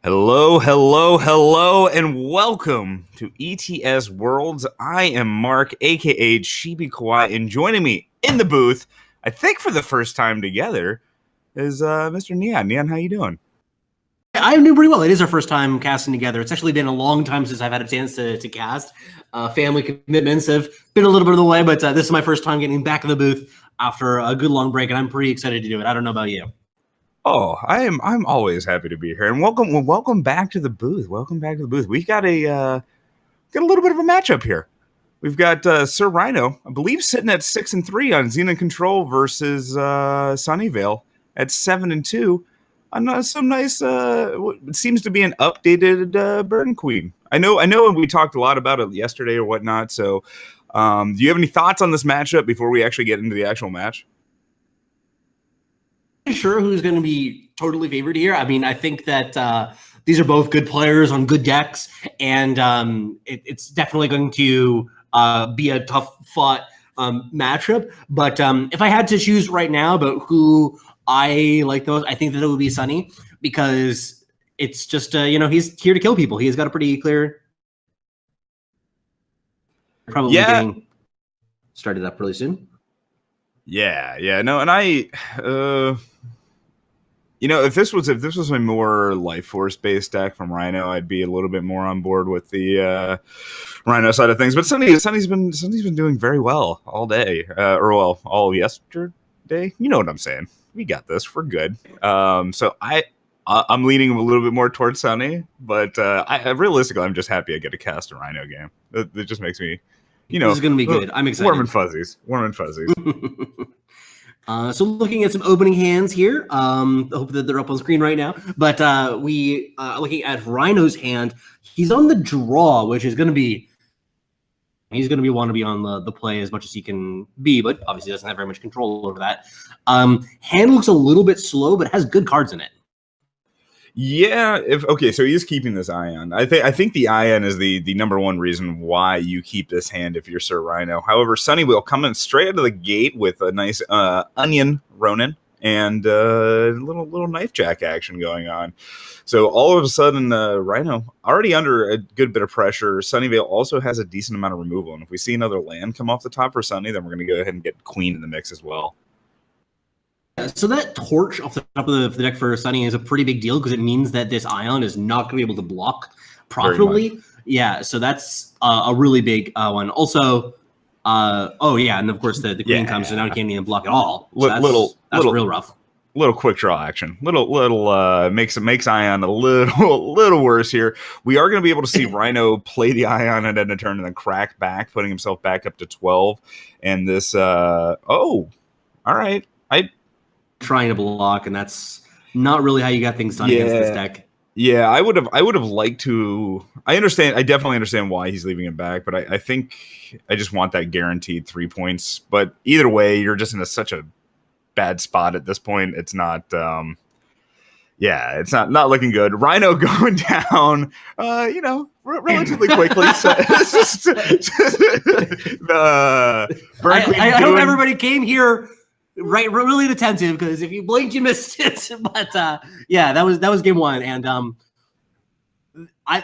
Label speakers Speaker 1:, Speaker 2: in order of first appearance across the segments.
Speaker 1: Hello, hello, hello, and welcome to ETS Worlds. I am Mark, aka Chibikawaii, and joining me in the booth, I think for the first time together, is Mr. Neon. Neon, how you doing?
Speaker 2: I'm doing pretty well. It is our first time casting together. It's actually been a long time since I've had a chance to cast. Family commitments have been a little bit of the way, but this is my first time getting back in the booth after a good long break, and I'm pretty excited to do it. I don't know about you.
Speaker 1: Oh, I'm always happy to be here, and welcome back to the booth. Welcome back to the booth. We got a little bit of a matchup here. We've got SirRhino, I believe, sitting at 6-3 on Xenon Control versus Sunyveil at 7-2. Some nice. It seems to be an updated Burn Queen. I know. We talked a lot about it yesterday or whatnot. So, do you have any thoughts on this matchup before we actually get into the actual match?
Speaker 2: Sure, who's going to be totally favored here? I mean, I think that these are both good players on good decks, and it's definitely going to be a tough fought matchup. But if I had to choose right now about who I like those, I think that it would be Sunny, because it's just he's here to kill people. He's got a pretty clear. Probably getting started up really soon.
Speaker 1: Yeah, no, and I, if this was a more life force based deck from Rhino, I'd be a little bit more on board with the Rhino side of things. But Sunny's been doing very well all day, all yesterday. You know what I'm saying? We got this. We're good. So I'm leaning a little bit more towards Sunny, but I realistically, I'm just happy I get to cast a Rhino game. It just makes me. This
Speaker 2: is going to be good. I'm excited.
Speaker 1: Warm and fuzzies.
Speaker 2: So looking at some opening hands here. I hope that they're up on screen right now. But we looking at Rhino's hand. He's on the draw, which is going to be. He's going to want to be on the play as much as he can be, but obviously doesn't have very much control over that. Hand looks a little bit slow, but has good cards in it.
Speaker 1: Yeah. So he is keeping this Ion. I think the Ion is the number one reason why you keep this hand if you're SirRhino. However, Sunny will come in straight out of the gate with a nice onion Ronin and little knife jack action going on. So all of a sudden, Rhino already under a good bit of pressure. Sunyveil also has a decent amount of removal, and if we see another land come off the top for Sunny, then we're going to go ahead and get Queen in the mix as well.
Speaker 2: So that torch off the top of the deck for Sunny is a pretty big deal because it means that this Ion is not going to be able to block profitably. Yeah, so that's a really big one. Also, and of course the Queen comes, so now he can't even block at all. So that's real rough.
Speaker 1: Little quick draw action. Little makes Ion a little worse here. We are going to be able to see Rhino play the Ion at end of turn and then crack back, putting himself back up to 12. And this all right.
Speaker 2: Trying to block, and that's not really how you got things done against this deck.
Speaker 1: Yeah, I would have liked to. I definitely understand why he's leaving it back, but I think I just want that guaranteed 3 points. But either way, you're just in such a bad spot at this point. It's not. It's not looking good. Rhino going down, relatively quickly. So it's just
Speaker 2: I hope everybody came here. Right, really attentive, because if you blinked, you missed it. But that was game one, and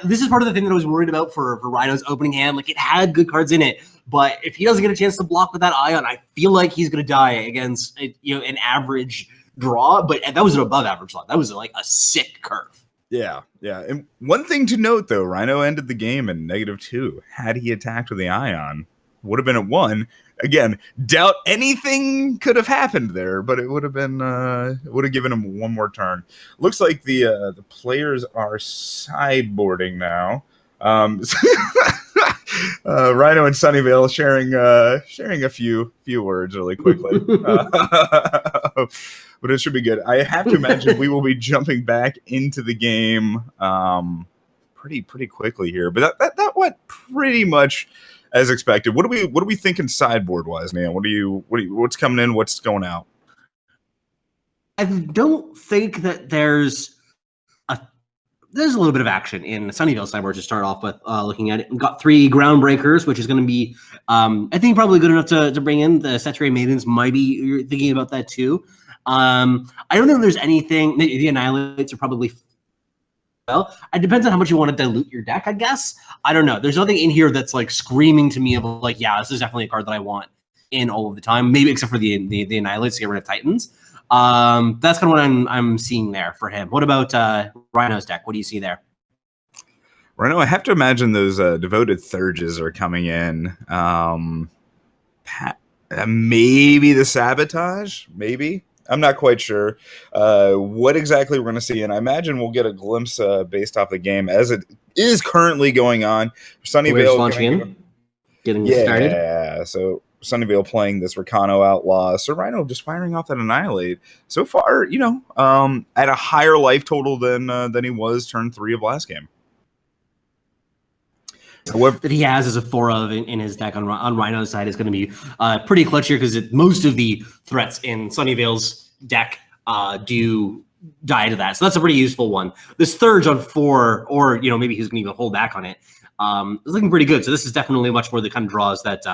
Speaker 2: this is part of the thing that I was worried about for Rhino's opening hand. Like, it had good cards in it, but if he doesn't get a chance to block with that Ion, I feel like he's going to die against an average draw. But that was an above average draw. That was like a sick curve.
Speaker 1: Yeah. And one thing to note, though, Rhino ended the game in -2. Had he attacked with the Ion, would have been at 1. Again, doubt anything could have happened there, but it would have been would have given him one more turn. Looks like the players are sideboarding now. Rhino and Sunyveil sharing a few words really quickly, but it should be good. I have to imagine we will be jumping back into the game pretty quickly here, but that went pretty much as expected. What are we thinking sideboard wise, man? What's coming in? What's going out?
Speaker 2: I don't think that there's a little bit of action in Sunyveil sideboard to start off with. Looking at it, we've got 3 Groundbreakers, which is going to be, I think, probably good enough to bring in. The Saturated Maidens might be, you're thinking about that too. I don't know if there's anything. The Annihilates are probably well. It depends on how much you want to dilute your deck, I guess. I don't know. There's nothing in here that's like screaming to me of like, yeah, this is definitely a card that I want in all of the time. Maybe except for the Annihilates to get rid of Titans. That's kind of what I'm seeing there for him. What about Rhino's deck? What do you see there?
Speaker 1: Rhino, I have to imagine those devoted Thurges are coming in. Maybe the Sabotage, maybe. I'm not quite sure what exactly we're going to see, and I imagine we'll get a glimpse based off the game as it is currently going on. Sunyveil
Speaker 2: launching getting started.
Speaker 1: Yeah, so Sunyveil playing this Rakano Outlaw. SirRhino just firing off that Annihilate. So far, at a higher life total than he was turn 3 of last game.
Speaker 2: However, that he has as a 4 of in his deck on Rhino's side is going to be pretty clutch here because most of the threats in Sunyveil's deck do die to that. So that's a pretty useful one. This Thurge on 4, or maybe he's going to even hold back on it, is looking pretty good. So this is definitely much more the kind of draws that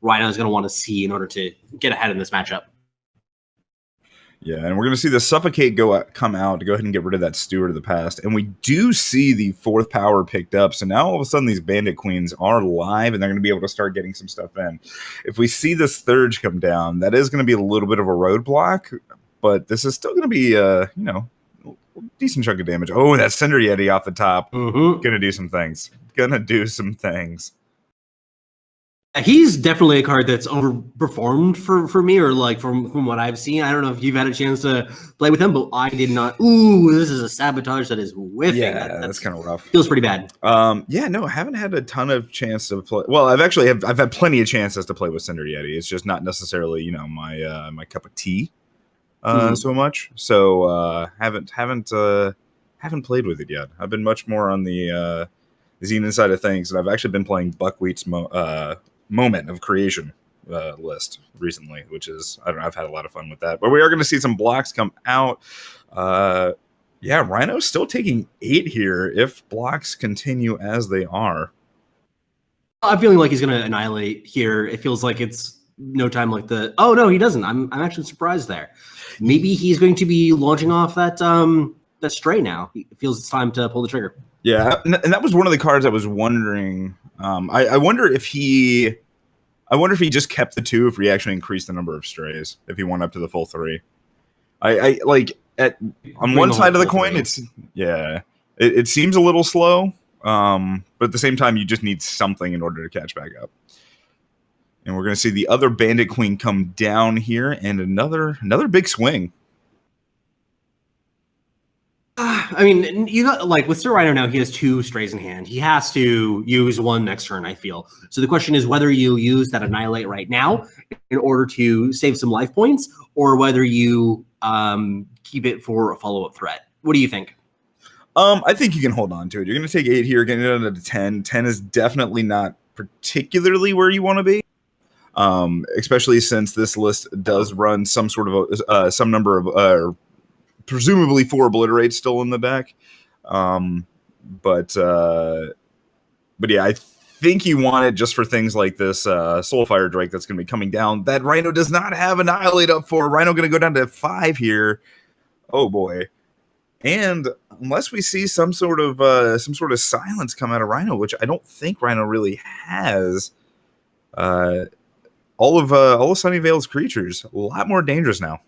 Speaker 2: Rhino is going to want to see in order to get ahead in this matchup.
Speaker 1: Yeah, and we're going to see the Suffocate come out to go ahead and get rid of that Steward of the Past. And we do see the 4th power picked up. So now all of a sudden these Bandit Queens are live and they're going to be able to start getting some stuff in. If we see this Thurge come down, that is going to be a little bit of a roadblock. But this is still going to be, a decent chunk of damage. Oh, that Cinder Yeti off the top. Going to do some things.
Speaker 2: He's definitely a card that's overperformed for me, or like from what I've seen. I don't know if you've had a chance to play with him, but I did not. Ooh, this is a Sabotage that is whiffing.
Speaker 1: Yeah, that's kind of rough.
Speaker 2: Feels pretty bad.
Speaker 1: I haven't had a ton of chance to play. Well, I've had plenty of chances to play with Cinder Yeti. It's just not necessarily my cup of tea so much. So haven't played with it yet. I've been much more on the Xenon side of things, and I've actually been playing Buckwheat's Moment of Creation list recently, which is, I don't know, I've had a lot of fun with that. But we are going to see some blocks come out. Rhino's still taking 8 here if blocks continue as they are.
Speaker 2: I'm feeling like he's going to annihilate here. It feels like it's no time like the... Oh, no, he doesn't. I'm actually surprised there. Maybe he's going to be launching off that Stray now. It feels it's time to pull the trigger.
Speaker 1: Yeah, and that was one of the cards I was wondering. I wonder if he just kept the 2 if he actually increased the number of strays, if he went up to the full 3. I like on one side of the coin, it seems a little slow, but at the same time, you just need something in order to catch back up. And we're going to see the other Bandit Queen come down here, and another big swing.
Speaker 2: I mean, you got like with SirRhino now, he has 2 strays in hand. He has to use one next turn, I feel. So the question is whether you use that Annihilate right now in order to save some life points, or whether you keep it for a follow-up threat. What do you think?
Speaker 1: I think you can hold on to it. You're going to take 8 here, getting it down to 10. 10 is definitely not particularly where you want to be, especially since this list does run some sort of some number of presumably 4 Obliterates still in the deck. But yeah, I think you want it just for things like this Soulfire Drake that's going to be coming down. That Rhino does not have Annihilate up for. Rhino going to go down to 5 here. Oh boy. And unless we see some sort of silence come out of Rhino, which I don't think Rhino really has, all of Sunyveil's creatures a lot more dangerous now.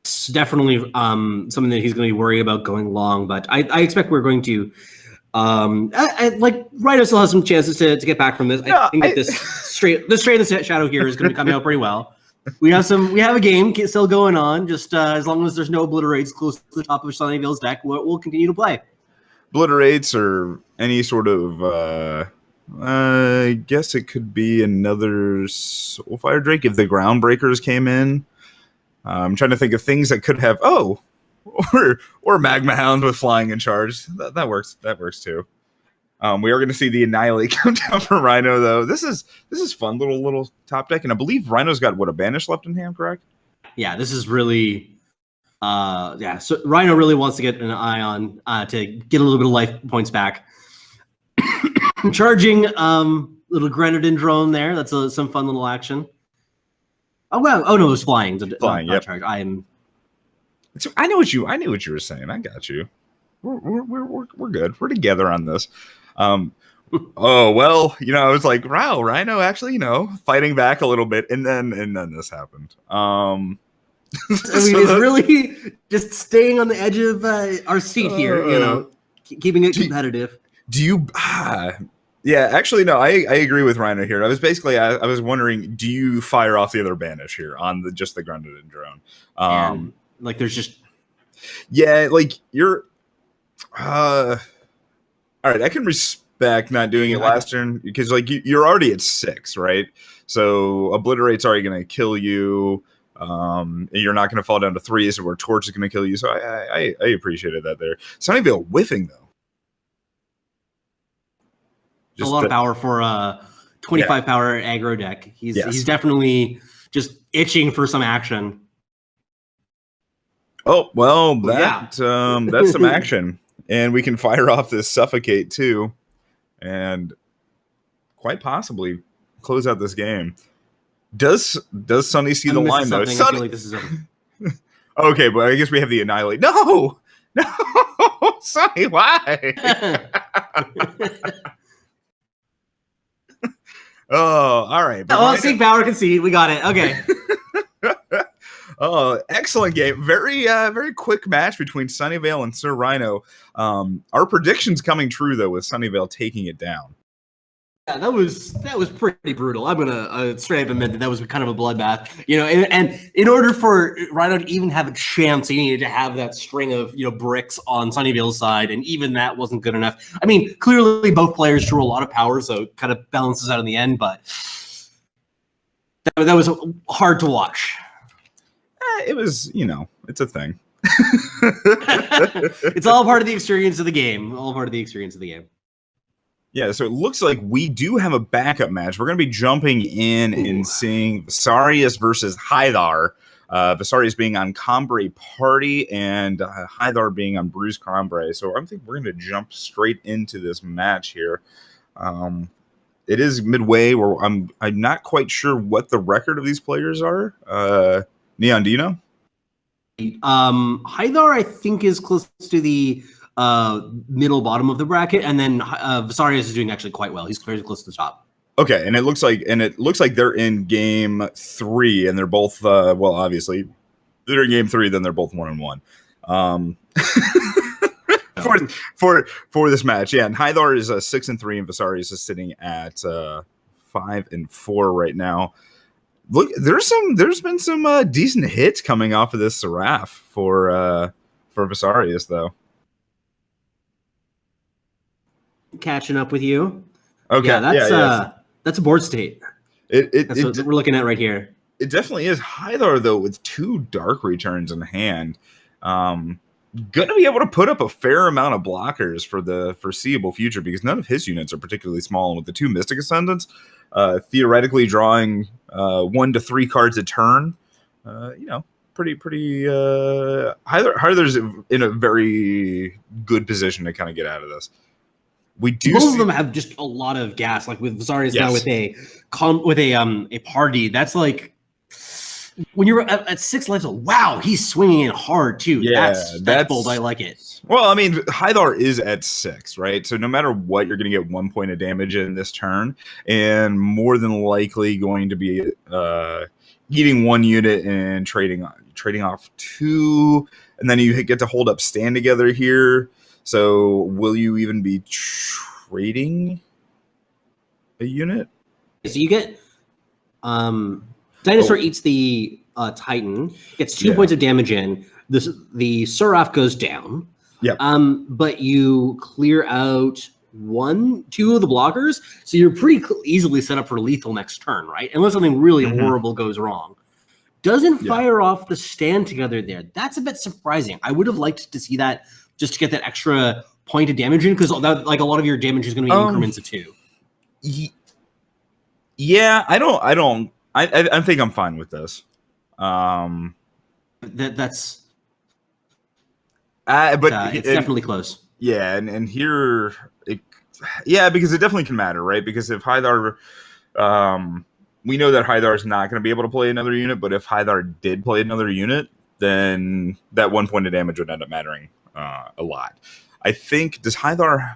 Speaker 2: It's definitely something that he's going to be worried about going long, but I expect we're going to like Rhino still has some chances to get back from this. I think that this straight in the shadow here is going to be coming out pretty well. We have a game still going on. Just as long as there's no Obliterates close to the top of Sunyveil's deck, we'll continue to play. Obliterates
Speaker 1: or any sort of I guess it could be another Soulfire Drake if the Groundbreakers came in. I'm trying to think of things that could have or Magma Hound with Flying in Charge. That works. That works too. We are going to see the Annihilate come down for Rhino though. This is fun little top deck, and I believe Rhino's got a Banish left in hand, correct?
Speaker 2: Yeah, this is really So Rhino really wants to get an eye on to get a little bit of life points back. Charging little Grenadin drone there. That's some fun little action. Oh well. Oh no, it was flying.
Speaker 1: Flying. Yeah.
Speaker 2: Charge.
Speaker 1: I knew what you were saying. I got you. we're good. We're together on this. Oh well, I was like, wow, Rhino actually, fighting back a little bit, and then this happened.
Speaker 2: I mean,
Speaker 1: So
Speaker 2: it's really just staying on the edge of our seat here, keeping it competitive.
Speaker 1: Do you? Yeah, actually, no. I agree with Rhino here. I was basically I was wondering, do you fire off the other banish here on just the grounded and drone?
Speaker 2: And like, there's just
Speaker 1: like you're. All right, I can respect not doing it last turn because like you're already at 6, right? So obliterate's already going to kill you. You're not going to fall down to 3, so where torch is going to kill you. So I appreciated that there. Sunyveil whiffing though.
Speaker 2: Just a lot of power for 25 power aggro deck. He's definitely just itching for some action.
Speaker 1: Oh well, that's some action, and we can fire off this suffocate too, and quite possibly close out this game. Does Sunny see the line though? Sunny...
Speaker 2: I feel like this is
Speaker 1: okay, but I guess we have the annihilate. No, Sunny, why? Oh, all right.
Speaker 2: Well, seek power concede. We got it. Okay.
Speaker 1: Oh, excellent game. Very quick match between Sunyveil and SirRhino. Our predictions coming true though, with Sunyveil taking it down.
Speaker 2: Yeah, that was pretty brutal. I'm gonna straight up admit that was kind of a bloodbath. And in order for Rhino to even have a chance, he needed to have that string of bricks on Sunyveil's side, and even that wasn't good enough. I mean, clearly both players drew a lot of power, so it kind of balances out in the end. But that was hard to watch.
Speaker 1: It was, it's a thing.
Speaker 2: It's all part of the experience of the game. All part of the experience of the game.
Speaker 1: Yeah, so it looks like we do have a backup match. We're going to be jumping in and seeing VSarius versus HiThar. VSarius being on Cambrai Party and HiThar being on Bruce Cambrai. So I think we're going to jump straight into this match here. It is midway where I'm not quite sure what the record of these players are. Neon, do you know?
Speaker 2: HiThar, I think, is close to the middle bottom of the bracket, and then VSarius is doing actually quite well. He's very close to the top.
Speaker 1: Okay, and it looks like they're in game 3, and they're both obviously they're in game 3, then they're both 1-1. For this match, yeah, and HiThar is 6-3, and VSarius is sitting at 5-4 right now. Look, there's been some decent hits coming off of this Seraph for VSarius though.
Speaker 2: Catching up with you.
Speaker 1: Okay,
Speaker 2: that's a board state. That's what we're looking at right here.
Speaker 1: It definitely is. HiThar though, with 2 dark returns in hand, gonna be able to put up a fair amount of blockers for the foreseeable future because none of his units are particularly small, and with the 2 Mystic Ascendants, theoretically drawing 1 to 3 cards a turn, pretty HiThar's in a very good position to kind of get out of this. Both
Speaker 2: of them have just a lot of gas. Like with VSarius now with a party, that's like when you're at 6 lives. Wow, he's swinging it hard too. Yeah, that's bold. I like it.
Speaker 1: Well, I mean, HiThar is at 6, right? So no matter what, you're going to get 1 point of damage in this turn, and more than likely going to be eating 1 unit and trading off 2, and then you get to hold up stand together here. So will you even be trading a unit?
Speaker 2: So you get Dinosaur eats the Titan, gets 2 points of damage in. The Seraph goes down.
Speaker 1: Yeah.
Speaker 2: But you clear out 2 of the blockers, so you're pretty easily set up for lethal next turn, right? Unless something really horrible goes wrong. Doesn't fire off the stand together there. That's a bit surprising. I would have liked to see that just to get that extra point of damage in, because like a lot of your damage is going to be increments of 2.
Speaker 1: Yeah, I think I'm fine with this.
Speaker 2: That's
Speaker 1: but
Speaker 2: it's definitely close.
Speaker 1: Yeah, and here, because it definitely can matter, right? Because if HiThar, we know that HiThar is not going to be able to play another unit, but if HiThar did play another unit, then that 1 point of damage would end up mattering a lot. I think does HiThar.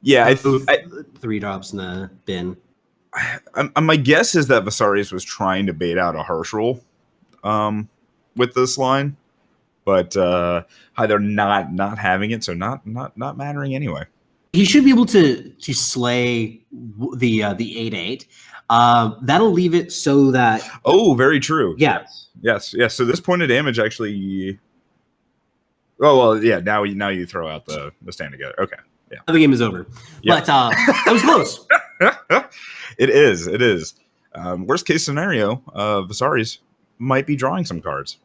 Speaker 1: Yeah, I
Speaker 2: 3 drops in the bin.
Speaker 1: my guess is that VSarius was trying to bait out a Herschel with this line, but HiThar not having it, so not mattering anyway.
Speaker 2: He should be able to slay the 8/8. That'll leave it so that.
Speaker 1: Oh, very true.
Speaker 2: Yeah.
Speaker 1: Yes. So this point of damage actually. Oh well, yeah. Now you throw out the stand together. Okay. Yeah.
Speaker 2: The game is over. Yep. But that was close.
Speaker 1: It is. Worst case scenario, VSarius might be drawing some cards.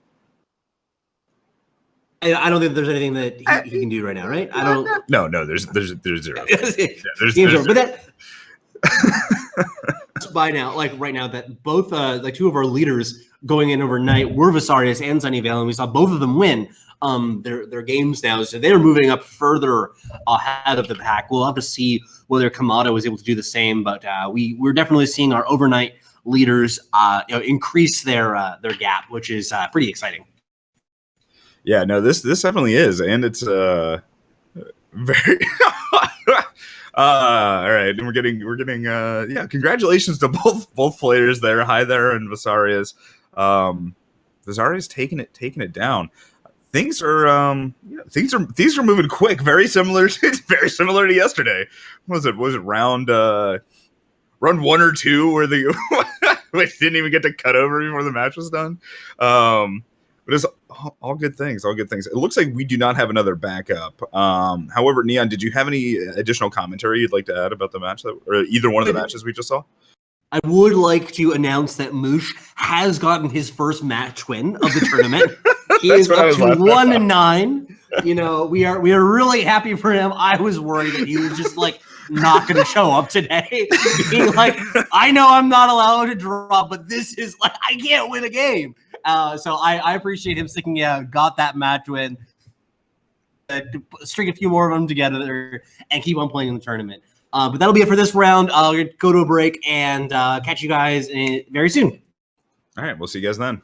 Speaker 2: I don't think there's anything that he can do right now, right? I don't.
Speaker 1: No. There's zero. There's
Speaker 2: zero. But that. By now, like right now, that both like two of our leaders going in overnight were VSarius and Sunyveil, and we saw both of them win their games now, so they're moving up further ahead of the pack. We'll have to see whether Kamado was able to do the same, but we're definitely seeing our overnight leaders increase their gap, which is pretty exciting.
Speaker 1: Yeah, no, this definitely is, and it's very. All right, and we're getting yeah. Congratulations to both players there, HiThar and VSarius. VSarius taking it down. Things are moving quick. Very similar to yesterday. Was it round 1 or 2 where we didn't even get to cut over before the match was done. But it's all good things. It looks like we do not have another backup. However, Neon, did you have any additional commentary you'd like to add about the match or either one of the matches we just saw?
Speaker 2: I would like to announce that Moosh has gotten his first match win of the tournament. He is up to 1-9. You know, we are really happy for him. I was worried that he was just like not going to show up today. Being like, I know I'm not allowed to draw, but this is like I can't win a game. So I appreciate him sticking out, got that match win, string a few more of them together, and keep on playing in the tournament. But that'll be it for this round. I'll go to a break and catch you guys very soon.
Speaker 1: All right, we'll see you guys then.